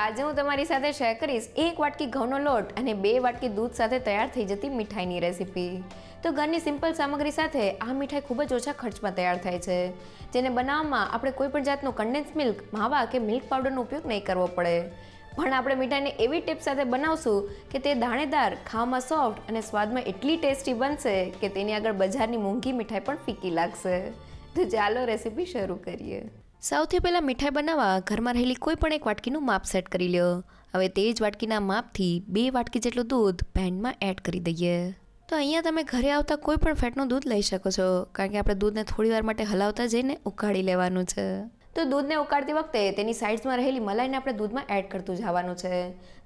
આજે હું તમારી સાથે શેર કરીશ 1 વાટકી ઘઉંનો લોટ અને 2 વાટકી દૂધ સાથે તૈયાર થઈ જતી મીઠાઈની રેસીપી। તો ઘરની સિમ્પલ સામગ્રી સાથે આ મીઠાઈ ખૂબ જ ઓછા ખર્ચમાં તૈયાર થાય છે, જેને બનાવવામાં આપણે કોઈ પણ જાતનો કન્ડેન્સ મિલ્ક, માવા કે મિલ્ક પાવડરનો ઉપયોગ નહીં કરવો પડે। પણ આપણે મીઠાઈને એવી ટિપ સાથે બનાવશું કે તે દાણેદાર, ખાવામાં સોફ્ટ અને સ્વાદમાં એટલી ટેસ્ટી બનશે કે તેની આગળ બજારની મોંઘી મીઠાઈ પણ ફીકી લાગશે। તો ચાલો રેસીપી શરૂ કરીએ। સૌથી પહેલાં મીઠાઈ બનાવવા ઘરમાં રહેલી કોઈ પણ એક વાટકીનું માપ સેટ કરી લો। હવે તે જ વાટકીના માપથી 2 વાટકી જેટલું દૂધ પેનમાં એડ કરી દઈએ। તો અહીંયા તમે ઘરે આવતા કોઈ પણ ફેટનું દૂધ લઈ શકો છો, કારણ કે આપણે દૂધને થોડી વાર માટે હલાવતા જઈને ઉકાળી લેવાનું છે। તો દૂધને ઉકાળતી વખતે તેની સાઇડ્સમાં રહેલી મલાઈને આપણે દૂધમાં એડ કરતું જવાનું છે।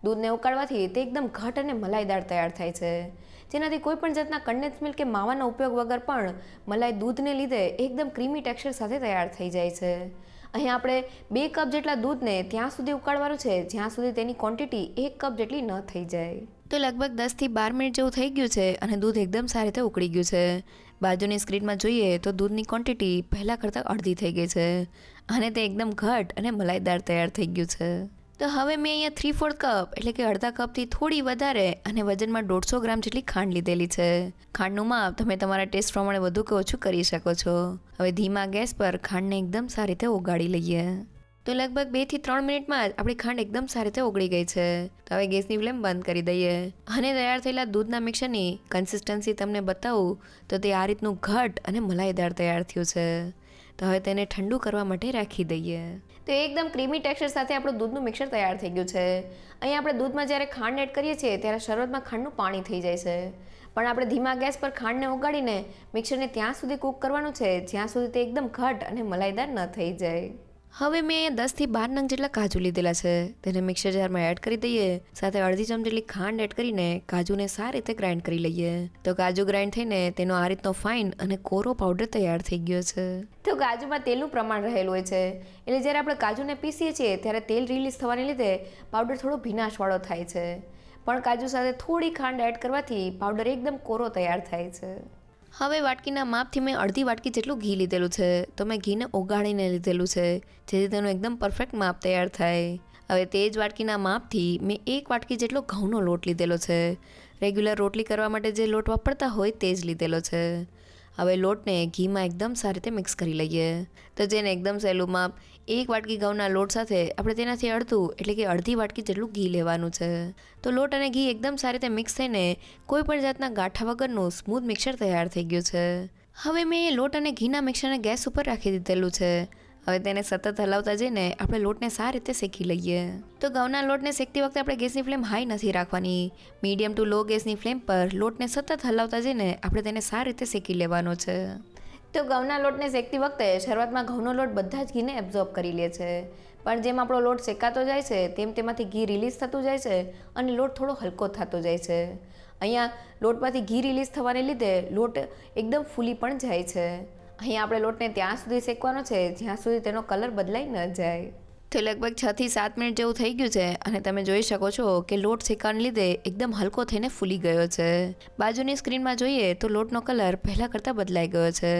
દૂધને ઉકાળવાથી તે એકદમ ઘટ અને મલાઈદાર તૈયાર થાય છે, જેનાથી કોઈ પણ જાતના કન્ડેન્સ મિલ્ક કે માવાનો ઉપયોગ વગર પણ મલાઈ દૂધને લીધે એકદમ ક્રીમી ટેક્સચર સાથે તૈયાર થઈ જાય છે। અહીંયા આપણે 2 કપ જેટલા દૂધને ત્યાં સુધી ઉકાળવાનું છે જ્યાં સુધી તેની ક્વોન્ટિટી 1 કપ જેટલી ન થઈ જાય। તો લગભગ 10 થી 12 મિનિટ જેવું થઈ ગયું છે અને દૂધ એકદમ સારી રીતે ઉકળી ગયું છે। બાજુની સ્ક્રીનમાં જોઈએ તો દૂધની ક્વોન્ટિટી પહેલાં કરતાં અડધી થઈ ગઈ છે અને તે એકદમ ઘટ અને મલાઈદાર તૈયાર થઈ ગયું છે। તો હવે મેં અહીંયા 3/4 કપ એટલે કે અડધા કપથી થોડી વધારે અને વજનમાં 150 ગ્રામ જેટલી ખાંડ લીધેલી છે। ખાંડનું માપ તમે તમારા ટેસ્ટ પ્રમાણે વધુ કે ઓછું કરી શકો છો। હવે ધીમા ગેસ પર ખાંડને એકદમ સારી રીતે ઓગાળી લઈએ। તો લગભગ 2 થી 3 મિનિટમાં જ આપણી ખાંડ એકદમ સારી રીતે ઓગળી ગઈ છે। તો હવે ગેસની ફ્લેમ બંધ કરી દઈએ અને તૈયાર થયેલા દૂધના મિક્સરની કન્સિસ્ટન્સી તમને બતાવું તો તે આ રીતનું ઘટ અને મલાઈદાર તૈયાર થયું છે। તો હવે તેને ઠંડુ કરવા માટે રાખી દઈએ। તો એકદમ ક્રીમી ટેક્સચર સાથે આપણું દૂધનું મિક્સર તૈયાર થઈ ગયું છે। અહીં આપણે દૂધમાં જ્યારે ખાંડ એડ કરીએ છીએ ત્યારે શરૂઆતમાં ખાંડનું પાણી થઈ જાય છે, પણ આપણે ધીમા ગેસ પર ખાંડને ઓગાળીને મિક્સરને ત્યાં સુધી કૂક કરવાનું છે જ્યાં સુધી તે એકદમ ઘટ અને મલાઈદાર ન થઈ જાય। હવે મેં અહીંયા 10 થી 12 નંગ જેટલા કાજુ લીધેલા છે, તેને મિક્સર જારમાં એડ કરી દઈએ। સાથે અડધી ચમચી જેટલી ખાંડ એડ કરીને કાજુને સારી રીતે ગ્રાઇન્ડ કરી લઈએ। તો કાજુ ગ્રાઇન્ડ થઈને તેનો આ રીતનો ફાઇન અને કોરો પાવડર તૈયાર થઈ ગયો છે। તો કાજુમાં તેલનું પ્રમાણ રહેલું હોય છે, એટલે જ્યારે આપણે કાજુને પીસીએ છીએ ત્યારે તેલ રિલીઝ થવાને લીધે પાવડર થોડો ભીનાશવાળો થાય છે, પણ કાજુ સાથે થોડી ખાંડ એડ કરવાથી પાવડર એકદમ કોરો તૈયાર થાય છે। હવે વાટકીના માપથી મેં અડધી વાટકી જેટલું ઘી લીધેલું છે, તો મેં ઘીને ઓગાળીને લીધેલું છે જેથી તેનું એકદમ પરફેક્ટ માપ તૈયાર થાય। હવે તે જ વાટકીના માપથી મેં 1 વાટકી જેટલો ઘઉંનો લોટ લીધેલો છે। રેગ્યુલર રોટલી કરવા માટે જે લોટ વાપરતા હોય તે જ લીધેલો છે। હવે લોટને ઘીમાં એકદમ સારી રીતે મિક્સ કરી લઈએ। તો જેને એકદમ સહેલું માપ 1 વાટકી ઘઉંના લોટ સાથે આપણે તેનાથી અડધું એટલે કે અડધી વાટકી જેટલું ઘી લેવાનું છે। તો લોટ અને ઘી એકદમ સારી રીતે મિક્સ થઈને કોઈ પણ જાતના ગાંઠા વગરનું સ્મૂથ મિક્સર તૈયાર થઈ ગયું છે। હવે મેં લોટ અને ઘીના મિક્સરને ગેસ ઉપર રાખી દીધેલું છે। હવે તેને સતત હલાવતા જઈને આપણે લોટને સારી રીતે શેકી લઈએ। તો ઘઉંના લોટને શેકતી વખતે આપણે ગેસની ફ્લેમ હાઈ નથી રાખવાની, મીડિયમ ટુ લો ગેસની ફ્લેમ પર લોટને સતત હલાવતા જઈને આપણે તેને સારી રીતે શેકી લેવાનો છે। તો ઘઉંના લોટને શેકતી વખતે શરૂઆતમાં ઘઉંનો લોટ બધા જ ઘીને એબ્ઝોર્બ કરી લે છે, પણ જેમ આપણો લોટ શેકાતો જાય છે તેમ તેમાંથી ઘી રિલીઝ થતું જાય છે અને લોટ થોડો હલકો થતો જાય છે। અહીંયા લોટમાંથી ઘી રિલીઝ થવાને લીધે લોટ એકદમ ફૂલી પણ જાય છે। અહીંયા આપણે લોટને ત્યાં સુધી શેકવાનો છે જ્યાં સુધી તેનો કલર બદલાઈ ન જાય। તો લગભગ 6 થી 7 મિનિટ જેવું થઈ ગયું છે અને તમે જોઈ શકો છો કે લોટ શેકાવાને લીધે એકદમ હલકો થઈને ફૂલી ગયો છે। બાજુની સ્ક્રીનમાં જોઈએ તો લોટનો કલર પહેલાં કરતાં બદલાઈ ગયો છે,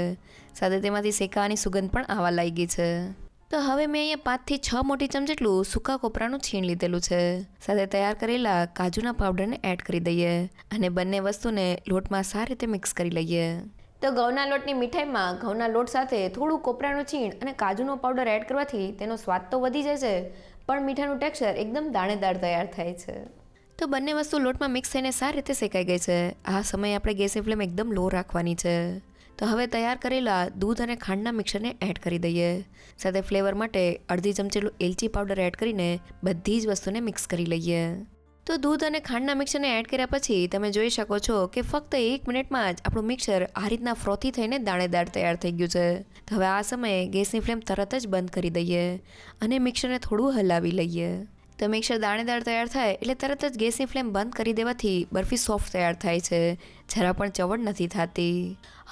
સાથે તેમાંથી શેકાવાની સુગંધ પણ આવવા લાગી છે। તો હવે મેં અહીંયા 5 થી 6 મોટી ચમચી જેટલું સૂકા કોપરાનું છીણ લીધેલું છે, સાથે તૈયાર કરેલા કાજુના પાવડરને એડ કરી દઈએ અને બંને વસ્તુને લોટમાં સારી રીતે મિક્સ કરી લઈએ। તો ઘઉંના લોટની મીઠાઈમાં ઘઉંના લોટ સાથે થોડું કોપરાનું છીણ અને કાજુનો પાવડર એડ કરવાથી તેનો સ્વાદ તો વધી જાય છે, પણ મીઠાનું ટેક્સચર એકદમ દાણેદાર તૈયાર થાય છે। તો બંને વસ્તુ લોટમાં મિક્સ થઈને સારી રીતે શેકાઈ ગઈ છે। આ સમયે આપણે ગેસની ફ્લેમ એકદમ લો રાખવાની છે। તો હવે તૈયાર કરેલા દૂધ અને ખાંડના મિક્સરને એડ કરી દઈએ। સાથે ફ્લેવર માટે અડધી ચમચી જેટલું એલચી પાવડર એડ કરીને બધી જ વસ્તુને મિક્સ કરી લઈએ। તો દૂધ અને ખાંડના મિક્સરને એડ કર્યા પછી તમે જોઈ શકો છો કે ફક્ત 1 મિનિટમાં જ આપણું મિક્સર આ રીતના ફ્રોથી થઈને દાણેદાર તૈયાર થઈ ગયું છે। તો હવે આ સમયે ગેસની ફ્લેમ તરત જ બંધ કરી દઈએ અને મિક્સરને થોડું હલાવી લઈએ। તો મિક્સર દાણેદાર તૈયાર થાય એટલે તરત જ ગેસની ફ્લેમ બંધ કરી દેવાથી બરફી સોફ્ટ તૈયાર થાય છે, જરા પણ ચવડ નથી થતી।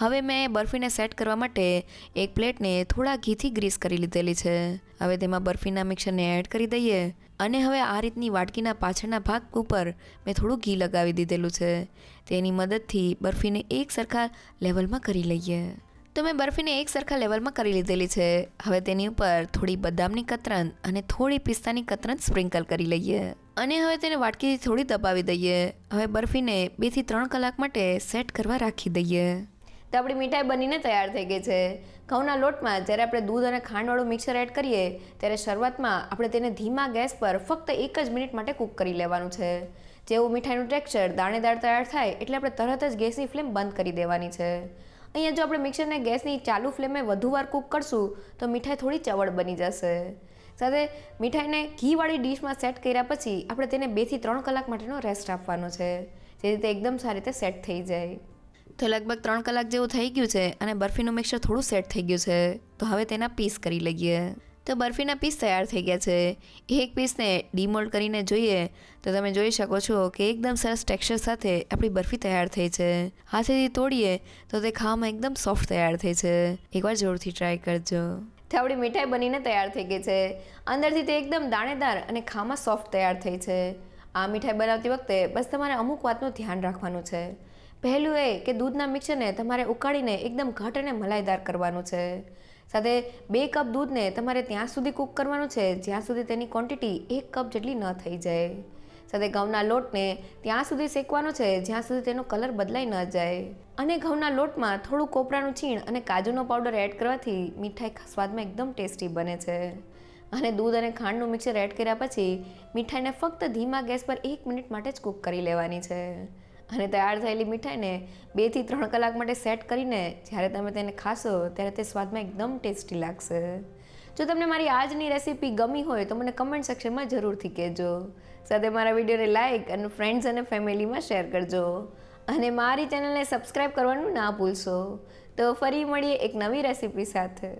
હવે મેં બરફીને સેટ કરવા માટે એક પ્લેટને થોડા ઘીથી ગ્રીસ કરી લીધેલી છે। હવે તેમાં બરફીના મિક્સરને એડ કરી દઈએ અને હવે આ રીતની વાટકીના પાછળના ભાગ ઉપર મેં થોડું ઘી લગાવી દીધેલું છે, તેની મદદથી બરફીને એક સરખા લેવલમાં કરી લઈએ। તો મેં બરફીને એક સરખા લેવલમાં કરી લીધેલી છે. હવે તેની ઉપર થોડી બદામની કતરન અને થોડી પિસ્તાની કતરન સ્પ્રિંકલ કરી લઈએ અને હવે તેને વાટકીથી થોડી દબાવી દઈએ. હવે બરફીને 2 થી 3 કલાક માટે સેટ કરવા રાખી દઈએ. તો આપણી મીઠાઈ બનીને તૈયાર થઈ ગઈ છે. ઘઉંના લોટમાં જ્યારે આપણે દૂધ અને ખાંડવાળું મિક્સર એડ કરીએ ત્યારે શરૂઆતમાં આપણે તેને ધીમા ગેસ પર ફક્ત 1 જ મિનિટ માટે કૂક કરી લેવાનું છે. જેવું મીઠાઈનું ટેક્સચર દાણેદાર તૈયાર થાય એટલે આપણે તરત જ ગેસની ફ્લેમ બંધ કરી દેવાની છે. અહીંયા જો આપણે મિક્સરને ગેસની ચાલુ ફ્લેમે વધુ વાર કૂક કરશું તો મીઠાઈ થોડી ચવડ બની જશે. સાથે મીઠાઈને ઘીવાળી ડીશમાં સેટ કર્યા પછી આપણે તેને 2 થી 3 કલાક માટેનો રેસ્ટ આપવાનો છે, જેથી તે એકદમ સારી રીતે સેટ થઈ જાય. તો લગભગ 3 કલાક જેવું થઈ ગયું છે અને બરફીનું મિક્સર થોડું સેટ થઈ ગયું છે. તો હવે તેના પીસ કરી લઈએ. તો બરફીના પીસ તૈયાર થઈ ગયા છે. એક પીસને ડીમોલ્ડ કરીને જોઈએ તો તમે જોઈ શકો છો કે એકદમ સરસ ટેક્સચર સાથે આપણી બરફી તૈયાર થઈ છે. હાથેથી તોડીએ તો તે ખાવામાં એકદમ સોફ્ટ તૈયાર થઈ છે. એકવાર જરૂરથી ટ્રાય કરજો. તો આપણી મીઠાઈ બનીને તૈયાર થઈ ગઈ છે. અંદરથી તે એકદમ દાણેદાર અને ખાવામાં સોફ્ટ તૈયાર થઈ છે. આ મીઠાઈ બનાવતી વખતે બસ તમારે અમુક વાતનું ધ્યાન રાખવાનું છે. પહેલું એ કે દૂધના મિક્સરને તમારે ઉકાળીને એકદમ ઘટ અને મલાઈદાર કરવાનું છે. સાથે 2 કપ દૂધને તમારે ત્યાં સુધી કૂક કરવાનું છે જ્યાં સુધી તેની ક્વોન્ટિટી 1 કપ જેટલી ન થઈ જાય. સાથે ઘઉંના લોટને ત્યાં સુધી શેકવાનો છે જ્યાં સુધી તેનો કલર બદલાઈ ન જાય. અને ઘઉંના લોટમાં થોડું કોપરાનું છીણ અને કાજુનો પાવડર એડ કરવાથી મીઠાઈ સ્વાદમાં એકદમ ટેસ્ટી બને છે. અને દૂધ અને ખાંડનું મિક્સર એડ કર્યા પછી મીઠાઈને ફક્ત ધીમા ગેસ પર 1 મિનિટ માટે જ કૂક કરી લેવાની છે. અને તૈયાર થયેલી મીઠાઈને 2 થી 3 કલાક માટે સેટ કરીને જ્યારે તમે તેને ખાશો ત્યારે તે સ્વાદમાં એકદમ ટેસ્ટી લાગશે. જો તમને મારી આજની રેસીપી ગમી હોય તો મને કમેન્ટ સેક્શનમાં જરૂરથી કહેજો. સાથે મારા વિડીયોને લાઇક અને ફ્રેન્ડ્સ અને ફેમિલીમાં શેર કરજો. અને મારી ચેનલને સબસ્ક્રાઈબ કરવાનું ના ભૂલશો. તો ફરી મળીએ એક નવી રેસીપી સાથે.